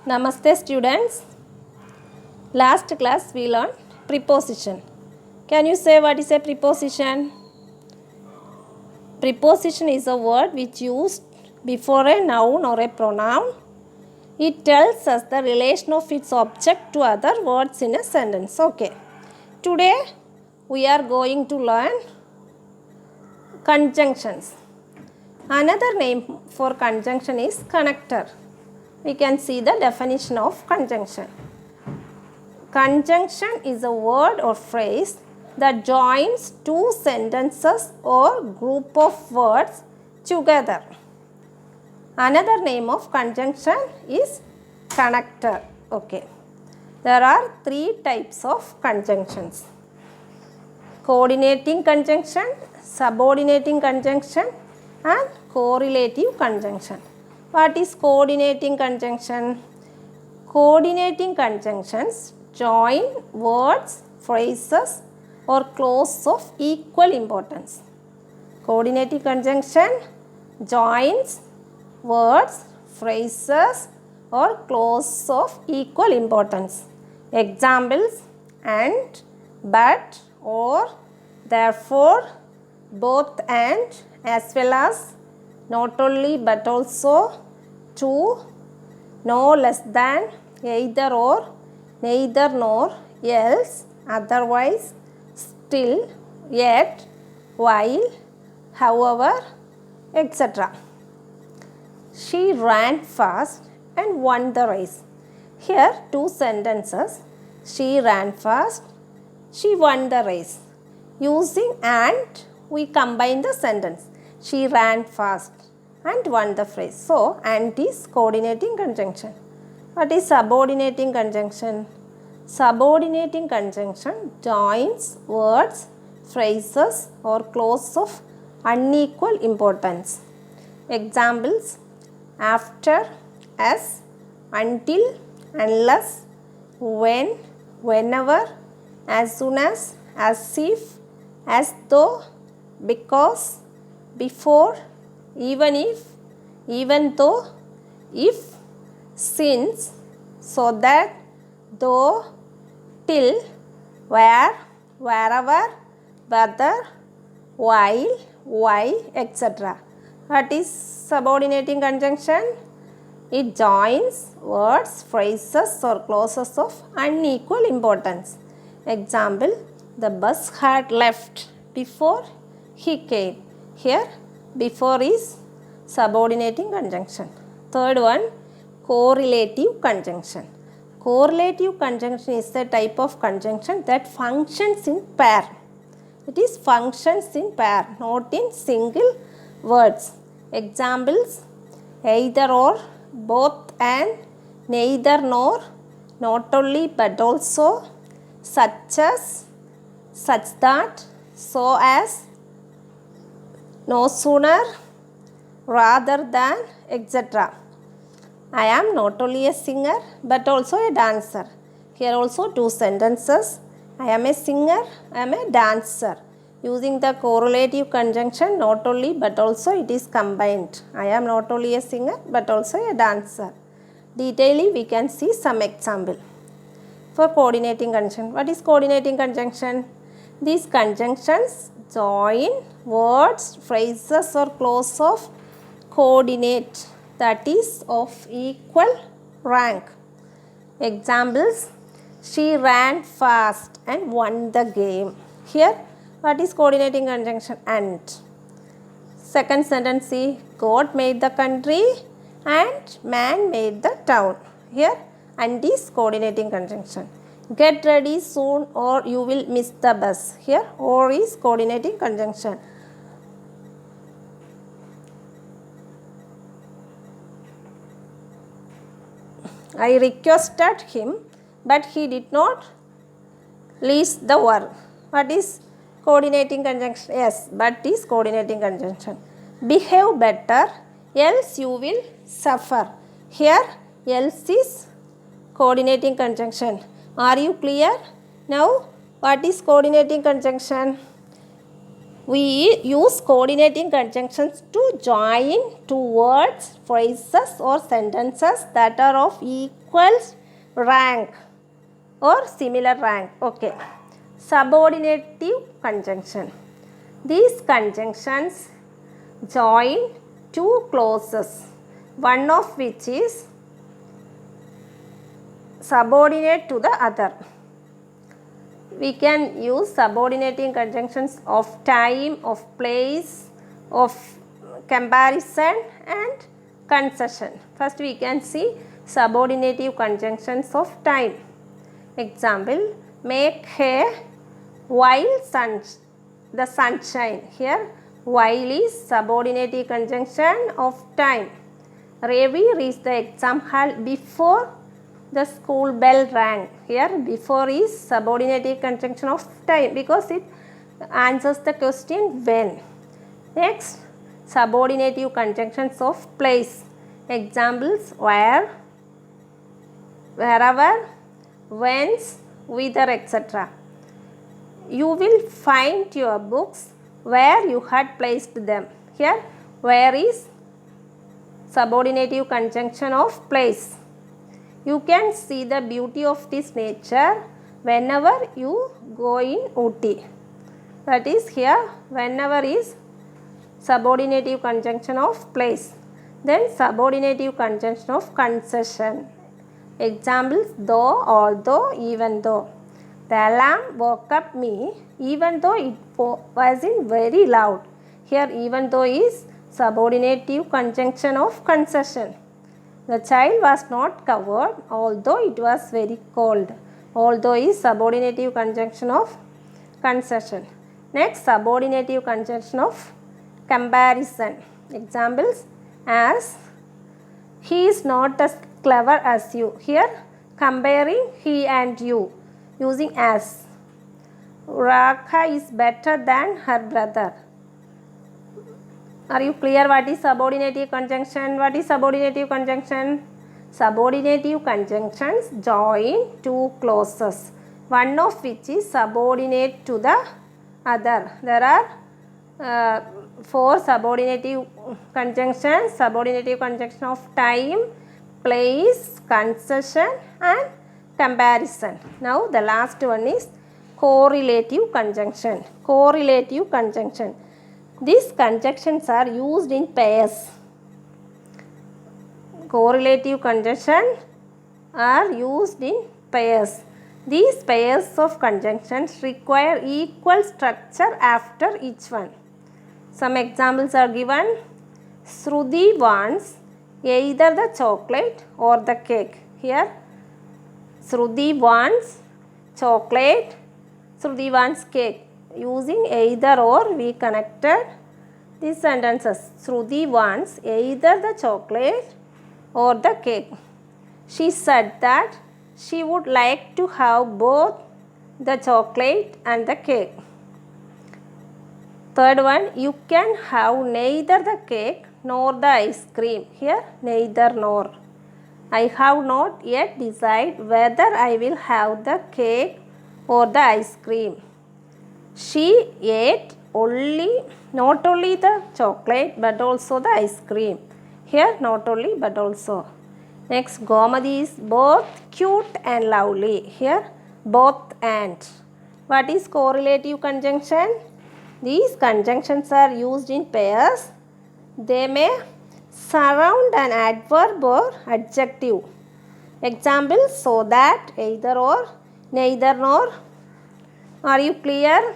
Namaste students. Last class we learned preposition. Can you say what is a preposition? Preposition is a word which used before a noun or a pronoun. It tells us the relation of its object to other words in a sentence. Okay. Today we are going to learn conjunctions. Another name for conjunction is connector. We can see the definition of conjunction. Conjunction is a word or phrase that joins two sentences or group of words together. Another name of conjunction is connector. Okay. There are three types of conjunctions: coordinating conjunction, subordinating conjunction, and correlative conjunction. What is coordinating conjunction? Coordinating conjunctions join words, phrases, or clauses of equal importance. Coordinating conjunction joins words, phrases, or clauses of equal importance. Examples: and, but, or, therefore, both and, as well as, not only but also, to, no less than, either or, neither nor, else, otherwise, still, yet, while, however, etc. She ran fast and won the race. Here two sentences. She ran fast, she won the race. Using and, we combine the sentence. She ran fast and won the race. So, and is coordinating conjunction. What is subordinating conjunction? Subordinating conjunction joins words, phrases, or clauses of unequal importance. Examples: after, as, until, unless, when, whenever, as soon as if, as though, because, before, even if, even though, if, since, so that, though, till, where, wherever, whether, while, why, etc. What is subordinating conjunction? It joins words, phrases, or clauses of unequal importance. Example: the bus had left before he came. Here, before is subordinating conjunction. Third one, correlative conjunction. Correlative conjunction is the type of conjunction that functions in pair. It is functions in pair, not in single words. Examples: either or, both and, neither nor, not only but also, such as, such that, so as, no sooner, rather than, etc. I am not only a singer but also a dancer. Here also two sentences. I am a singer, I am a dancer. Using the correlative conjunction, not only but also, it is combined. I am not only a singer but also a dancer. Detailing, we can see some example. For coordinating conjunction, what is coordinating conjunction? These conjunctions join words, phrases, or clauses of coordinate, that is of equal rank. Examples: she ran fast and won the game. Here, what is coordinating conjunction? And. Second sentence, see, God made the country and man made the town. Here, and is coordinating conjunction. Get ready soon or you will miss the bus. Here, or is coordinating conjunction. I requested him, but he did not leave the work. What is coordinating conjunction? Yes, but is coordinating conjunction. Behave better, else you will suffer. Here, else is coordinating conjunction. Are you clear? Now, what is coordinating conjunction? We use coordinating conjunctions to join two words, phrases or sentences that are of equal rank or similar rank. Okay. Subordinative conjunction. These conjunctions join two clauses, one of which is subordinate to the other. We can use subordinating conjunctions of time, of place, of comparison and concession. First we can see subordinative conjunctions of time. Example, make hay while the sunshine. Here while is subordinative conjunction of time. Ravi reached the exam hall before the school bell rang. Here before is subordinative conjunction of time because it answers the question when. Next, subordinative conjunctions of place. Examples, where, wherever, whence, whither, etc. You will find your books where you had placed them. Here where is subordinative conjunction of place. You can see the beauty of this nature whenever you go in Ooty. That is here whenever is subordinative conjunction of place. Then subordinative conjunction of concession. Examples, though, although, even though. The alarm woke up me even though it wasn't very loud. Here even though is subordinative conjunction of concession. The child was not covered although it was very cold. Although is subordinative conjunction of concession. Next, subordinative conjunction of comparison. Examples, as he is not as clever as you. Here comparing he and you using as. Rakha is better than her brother. Are you clear what is subordinative conjunction? What is subordinative conjunction? Subordinative conjunctions join two clauses, one of which is subordinate to the other. There are four subordinative conjunctions: subordinative conjunction of time, place, concession and comparison. Now the last one is correlative conjunction. Correlative conjunction. These conjunctions are used in pairs. Correlative conjunction are used in pairs. These pairs of conjunctions require equal structure after each one. Some examples are given. Shruti wants either the chocolate or the cake. Here Shruti wants chocolate, Shruti wants cake. Using either or we connected these sentences. Shruti wants either the chocolate or the cake. She said that she would like to have both the chocolate and the cake. Third one, you can have neither the cake nor the ice cream. Here neither nor. I have not yet decided whether I will have the cake or the ice cream. She ate not only the chocolate but also the ice cream. Here not only but also. Next, Gomadi is both cute and lovely. Here both and. What is correlative conjunction? These conjunctions are used in pairs. They may surround an adverb or adjective. Examples, so that, either or, neither nor. Are you clear?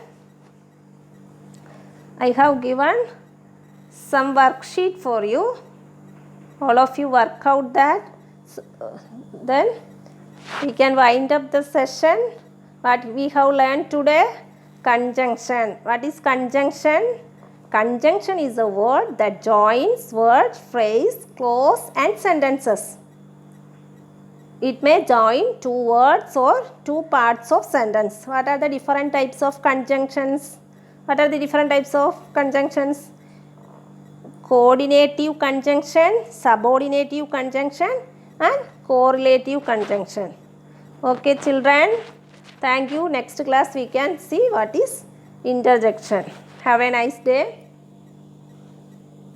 I have given some worksheet for you. All of you work out that. Then we can wind up the session. What we have learned today? Conjunction. What is conjunction? Conjunction is a word that joins word, phrase, clause and sentences. It may join two words or two parts of sentence. What are the different types of conjunctions? What are the different types of conjunctions? Coordinative conjunction, subordinative conjunction and correlative conjunction. Okay children, thank you. Next class we can see what is interjection. Have a nice day.